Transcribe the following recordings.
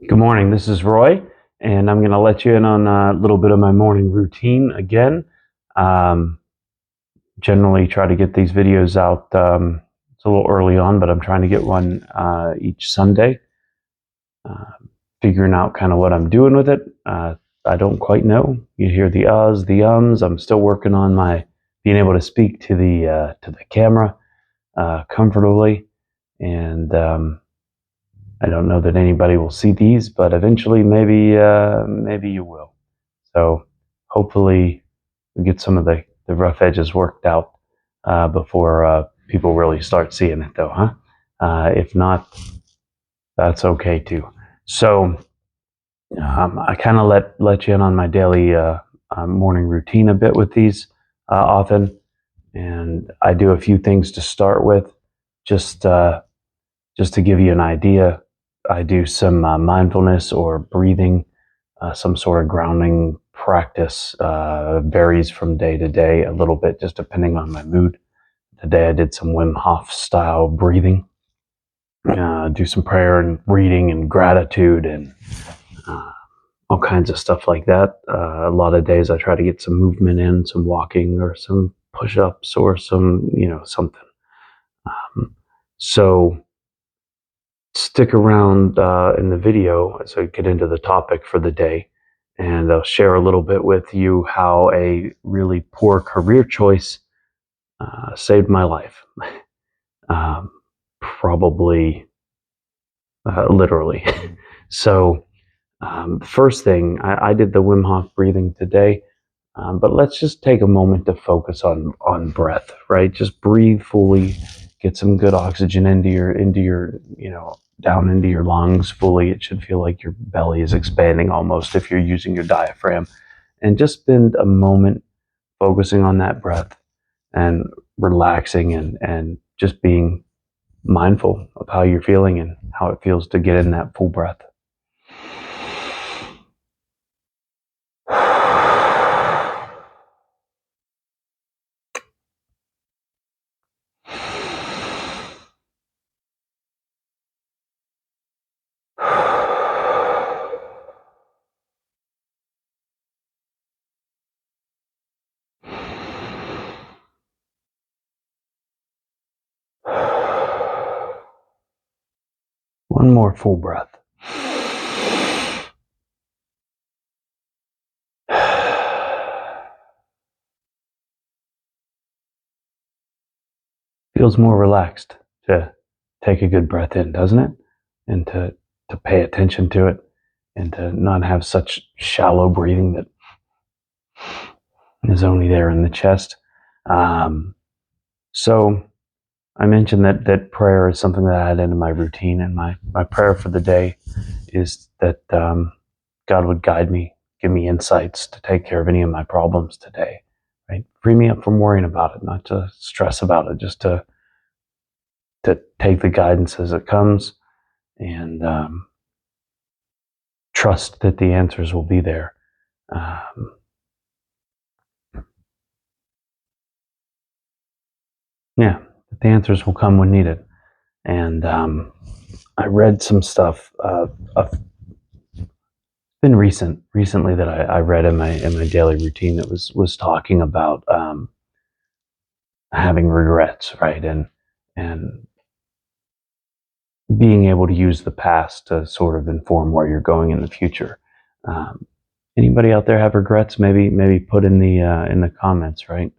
Good morning. This is Roy, and I'm going to let you in on a little bit of my morning routine again. Um, Generally, try to get these videos out. It's a little early on, but I'm trying to get one each Sunday. Uh, Figuring out kind of what I'm doing with it. I don't quite know. You hear the uhs, the ums. I'm still working on my being able to speak to the camera comfortably, and I don't know that anybody will see these, but eventually maybe you will. So hopefully we get some of the rough edges worked out before people really start seeing it, though, huh? If not, that's okay too. So I kind of let you in on my daily morning routine a bit with these often, and I do a few things to start with, just uh, just to give you an idea. I do some mindfulness or breathing, some sort of grounding practice. Varies from day to day a little bit, just depending on my mood. Today I did some Wim Hof style breathing, do some prayer and reading and gratitude and uh, all kinds of stuff like that. A lot of days I try to get some movement in, some walking or some push ups or some, something. Um, so stick around in the video as I get into the topic for the day, and I'll share a little bit with you how a really poor career choice saved my life. um, Probably literally. So, first thing, I did the Wim Hof breathing today. But let's just take a moment to focus on breath, right? Just breathe fully, get some good oxygen into your down into your lungs fully. It should feel like your belly is expanding almost if you're using your diaphragm, and just spend a moment focusing on that breath and relaxing and just being mindful of how you're feeling and how it feels to get in that full breath. One more full breath. Feels more relaxed to take a good breath in, doesn't it? And to pay attention to it and to not have such shallow breathing that is only there in the chest. Um, so I mentioned that prayer is something that I had into my routine, and my prayer for the day is that God would guide me, give me insights to take care of any of my problems today. Right, free me up from worrying about it, not to stress about it, just to take the guidance as it comes and trust that the answers will be there. Um, yeah, the answers will come when needed. And I read some stuff. Been recently that I read in my daily routine that was talking about having regrets, right, and being able to use the past to sort of inform where you're going in the future. Um, Anybody out there have regrets? Maybe put in the comments, right?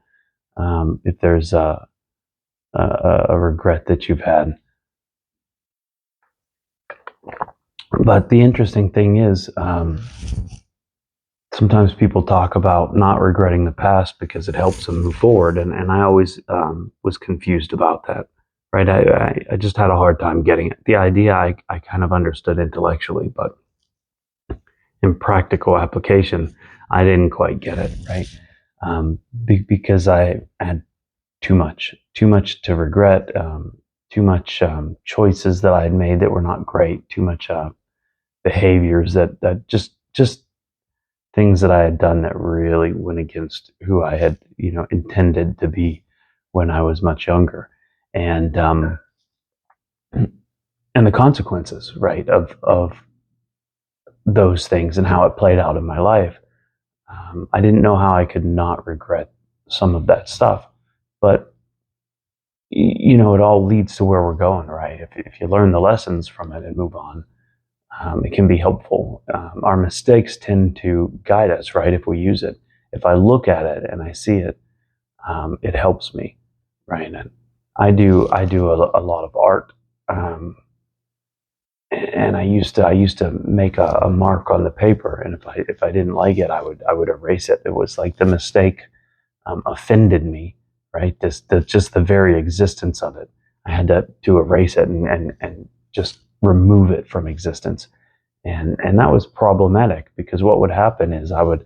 If there's a regret that you've had. But the interesting thing is, sometimes people talk about not regretting the past because it helps them move forward, and I always was confused about that. Right, I just had a hard time getting it. The idea I kind of understood intellectually, but in practical application, I didn't quite get it. Right, because I had too much to regret, too much choices that I had made that were not great, too much behaviors that just things that I had done that really went against who I had intended to be when I was much younger, and and the consequences, right, of those things and how it played out in my life, I didn't know how I could not regret some of that stuff. But it all leads to where we're going, right? If you learn the lessons from it and move on, it can be helpful. Our mistakes tend to guide us, right? If we use it. If I look at it and I see it, it helps me, right? And I do a lot of art, and I used to make a mark on the paper, and if I didn't like it, I would erase it. It was like the mistake offended me, right? Just the very existence of it. I had to erase it and just remove it from existence. And that was problematic because what would happen is I would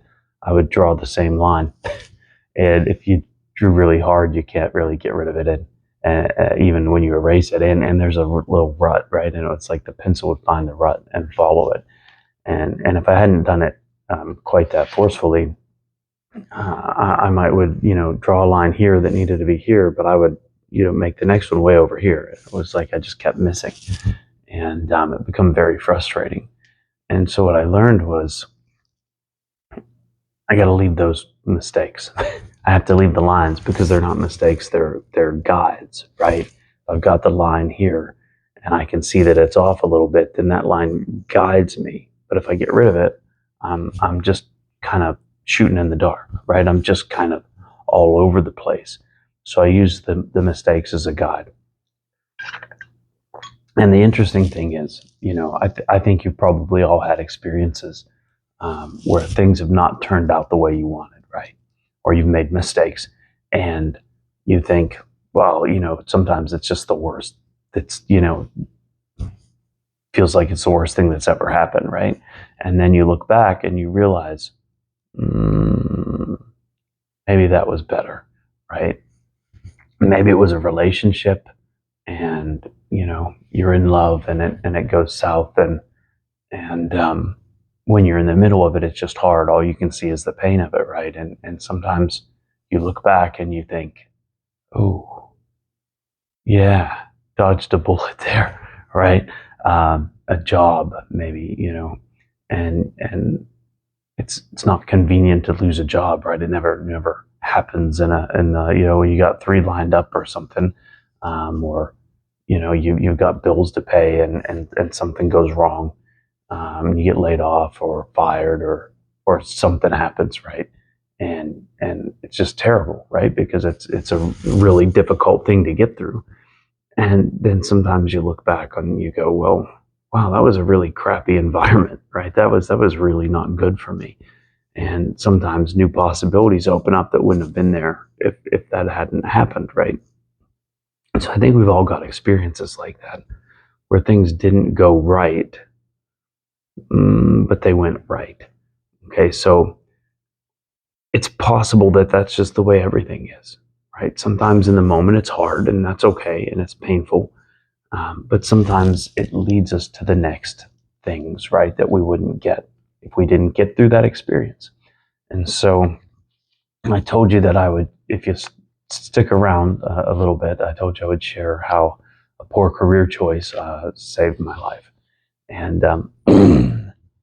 draw the same line. And if you drew really hard, you can't really get rid of it. And even when you erase it, and there's a little rut, right? And it's like the pencil would find the rut and follow it. And if I hadn't done it quite that forcefully, I might would draw a line here that needed to be here, but I would make the next one way over here. It was like I just kept missing, and it became very frustrating. And so what I learned was I got to leave those mistakes. I have to leave the lines because they're not mistakes; they're guides, right? I've got the line here, and I can see that it's off a little bit. Then that line guides me. But if I get rid of it, I'm just kind of shooting in the dark, right? I'm just kind of all over the place. So I use the mistakes as a guide. And the interesting thing is, I think you've probably all had experiences where things have not turned out the way you wanted, right? Or you've made mistakes and you think, well, sometimes it's just the worst. It's, feels like it's the worst thing that's ever happened, right? And then you look back and you realize, maybe that was better, right? Maybe it was a relationship and you're in love and it goes south and when you're in the middle of it, it's just hard. All you can see is the pain of it, right? And sometimes you look back and you think, oh yeah, dodged a bullet there, right? A job maybe, and it's not convenient to lose a job, right? It never happens in when you got three lined up or something, or you've got bills to pay and something goes wrong, you get laid off or fired or something happens, right? And it's just terrible, right? Because it's a really difficult thing to get through. And then sometimes you look back and you go, well, wow, that was a really crappy environment, right? That was really not good for me. And sometimes new possibilities open up that wouldn't have been there if that hadn't happened, right? So I think we've all got experiences like that where things didn't go right, but they went right. Okay, so it's possible that that's just the way everything is, right? Sometimes in the moment it's hard and that's okay and it's painful, but sometimes it leads us to the next things, right, that we wouldn't get if we didn't get through that experience. And so I told you that I would, if you stick around a little bit, I told you I would share how a poor career choice saved my life. And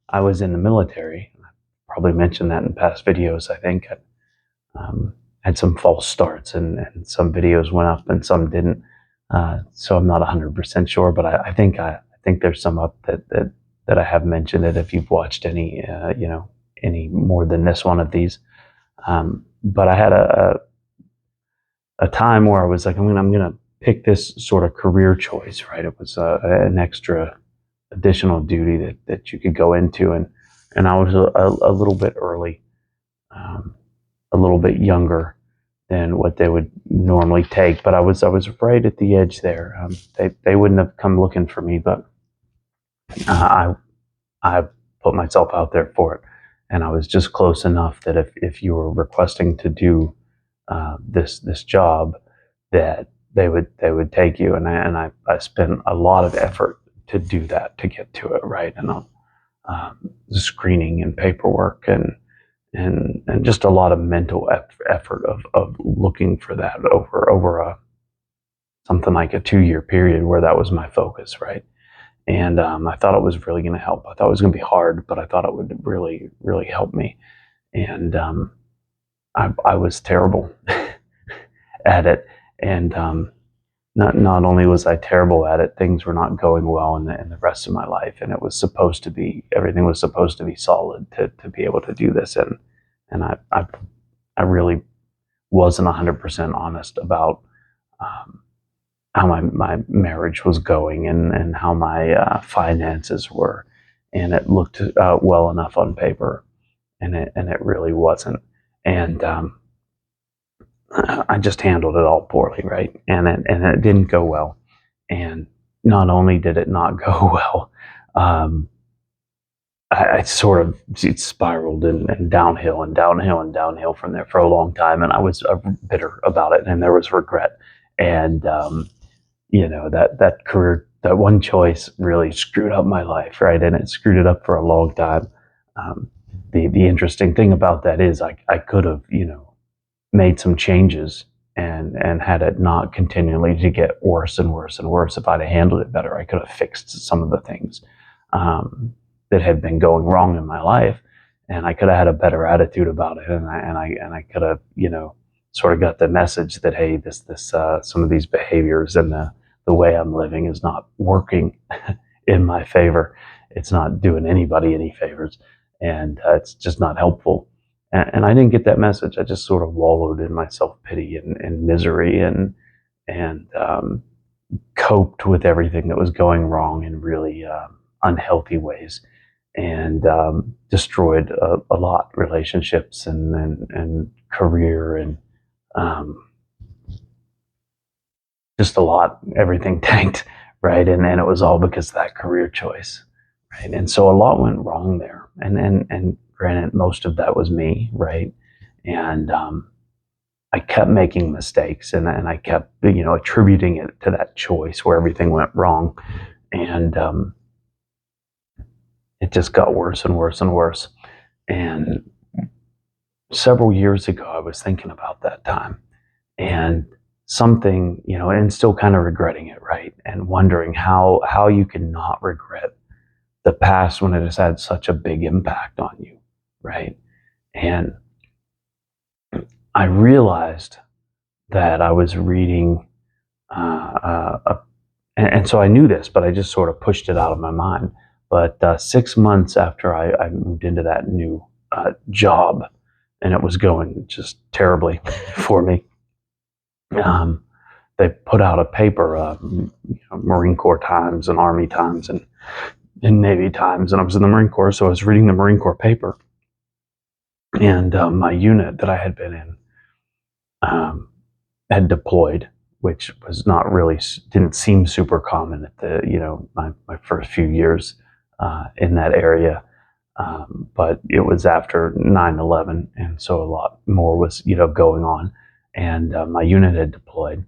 I was in the military. I probably mentioned that in past videos, I think. I had some false starts and some videos went up and some didn't. So I'm not 100% sure, but I think there's some up that I have mentioned it if you've watched any, any more than this one of these. But I had a time where I was like, I'm gonna pick this sort of career choice, right? It was an extra additional duty that you could go into, and I was a little bit early, a little bit younger than what they would normally take, but I was right at the edge there. They wouldn't have come looking for me, but I put myself out there for it, and I was just close enough that if you were requesting to do this job, that they would take you, and I spent a lot of effort to do that, to get to it, right? And screening and paperwork and just a lot of mental effort of looking for that over something like a 2-year period where that was my focus, right? and I thought it was really going to help. I thought it was going to be hard, but I thought it would really, really help me. And I was terrible at it, and not only was I terrible at it, things were not going well in the rest of my life, and it was supposed to be, everything was supposed to be solid to be able to do this, and I really wasn't 100% honest about how my marriage was going, and how my finances were, and it looked well enough on paper, and it really wasn't, and I just handled it all poorly, right? And it didn't go well. And not only did it not go well, um, I sort of spiraled and downhill and downhill and downhill from there for a long time. And I was bitter about it, and there was regret. And that career, that one choice, really screwed up my life, right? And it screwed it up for a long time. Um, the interesting thing about that is I could have made some changes and had it not continually to get worse and worse and worse. If I'd have handled it better, I could have fixed some of the things that had been going wrong in my life, and I could have had a better attitude about it, and I could have sort of got the message that, hey, this some of these behaviors and the way I'm living is not working in my favor. It's not doing anybody any favors, and it's just not helpful. And I didn't get that message. I just sort of wallowed in my self pity and misery, and coped with everything that was going wrong in really unhealthy ways, and destroyed a lot, relationships and career, and um, just a lot. Everything tanked, right? And it was all because of that career choice, right? And so a lot went wrong there, and granted, most of that was me, right? And I kept making mistakes, and I kept attributing it to that choice where everything went wrong, and it just got worse and worse and worse. And several years ago, I was thinking about that time, and something, and still kind of regretting it, right? And wondering how you can not regret the past when it has had such a big impact on you, right? And I realized that I was reading, and so I knew this, but I just sort of pushed it out of my mind. But 6 months after I moved into that new job, and it was going just terribly for me, they put out a paper, Marine Corps Times and Army Times and Navy Times, and I was in the Marine Corps, so I was reading the Marine Corps paper, and my unit that I had been in had deployed, which was not really, didn't seem super common at my first few years in that area. But it was after 9/11, and so a lot more was going on, and my unit had deployed,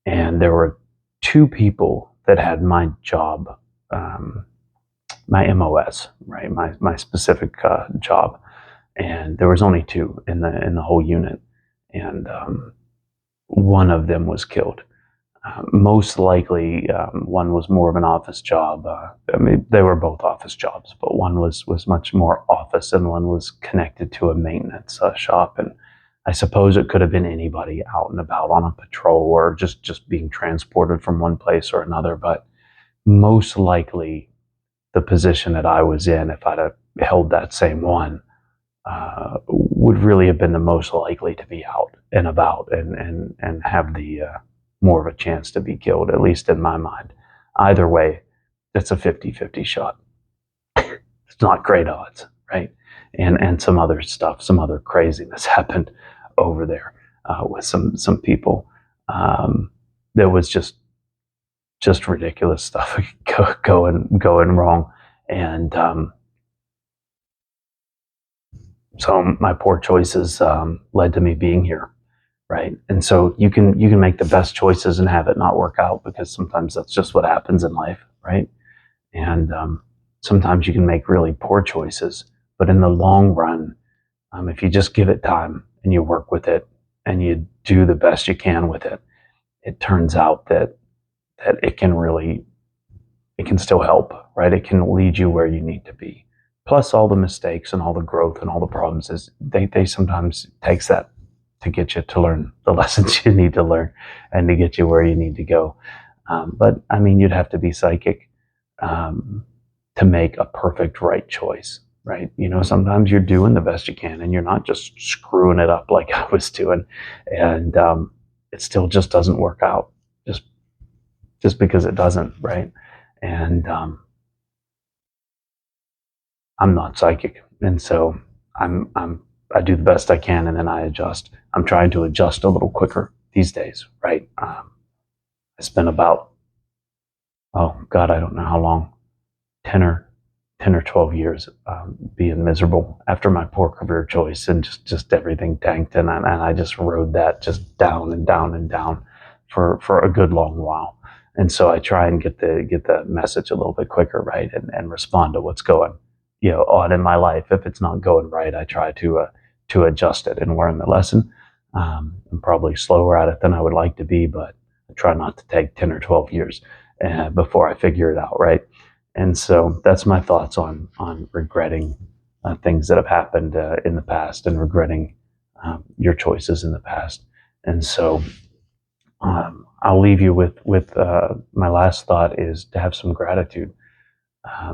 and there were two people that had my job, my MOS, right, my specific job, and there was only two in the whole unit, and one of them was killed. Most likely, one was more of an office job. I mean, they were both office jobs, but one was much more office, and one was connected to a maintenance shop. And I suppose it could have been anybody out and about on a patrol, or just being transported from one place or another. But most likely, the position that I was in, if I'd have held that same one, would really have been the most likely to be out and about, and have the more of a chance to be killed, at least in my mind. Either way, it's a 50-50 shot. It's not great odds, right? And some other stuff, some other craziness happened over there with some people. There was just ridiculous stuff going wrong, and so my poor choices led to me being here, right? And so you can make the best choices and have it not work out, because sometimes that's just what happens in life, right? And sometimes you can make really poor choices, but in the long run, if you just give it time and you work with it and you do the best you can with it, it turns out that it can really it can still help, right? It can lead you where you need to be. Plus, all the mistakes and all the growth and all the problems is they sometimes takes that to get you to learn the lessons you need to learn and to get you where you need to go. But I mean, you'd have to be psychic to make a perfect right choice, right? You know, sometimes you're doing the best you can and you're not just screwing it up like I was doing, and it still just doesn't work out. Just because it doesn't, right? And I'm not psychic, and so I do the best I can, and then I adjust. I'm trying to adjust a little quicker these days, right? I spent about, oh God, I don't know how long, 10 or 12 years being miserable after my poor career choice, and just everything tanked, and I just rode that just down and down and down for a good long while. And so I try and get the message a little bit quicker, right, and respond to what's going, on in my life. If it's not going right, I try to adjust it and learn the lesson. I'm probably slower at it than I would like to be, but I try not to take 10 or 12 years before I figure it out, right? And so that's my thoughts on regretting things that have happened in the past, and regretting your choices in the past. And so I'll leave you with my last thought is to have some gratitude.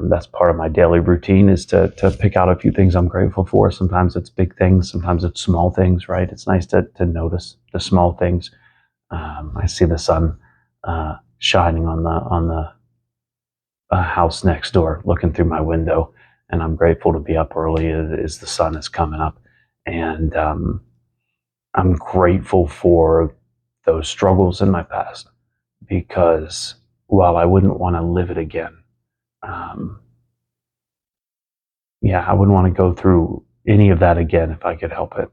That's part of my daily routine, is to pick out a few things I'm grateful for. Sometimes it's big things, sometimes it's small things, right? It's nice to notice the small things. I see the sun shining on the house next door, looking through my window, and I'm grateful to be up early as the sun is coming up. And I'm grateful for those struggles in my past, because while I wouldn't want to live it again, I wouldn't want to go through any of that again if I could help it.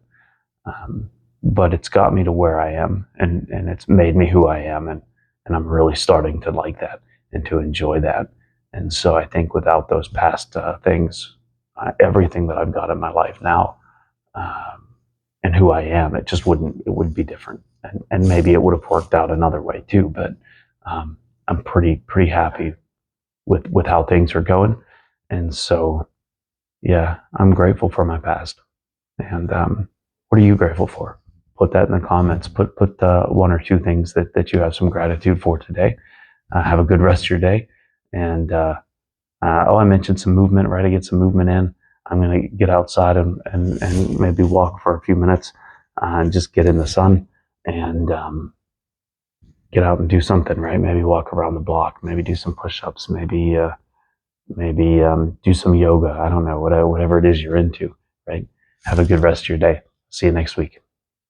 But it's got me to where I am, and it's made me who I am, and I'm really starting to like that and to enjoy that. And so I think without those past things, everything that I've got in my life now, and who I am, it would be different. And maybe it would have worked out another way too, but I'm pretty happy with how things are going. And so, yeah, I'm grateful for my past. And what are you grateful for? Put that in the comments. Put one or two things that you have some gratitude for today. Have a good rest of your day. And I mentioned some movement, right? I get some movement in. I'm going to get outside and maybe walk for a few minutes and just get in the sun and get out and do something, right? Maybe walk around the block, maybe do some push-ups, maybe do some yoga. I don't know, whatever it is you're into, right? Have a good rest of your day. See you next week.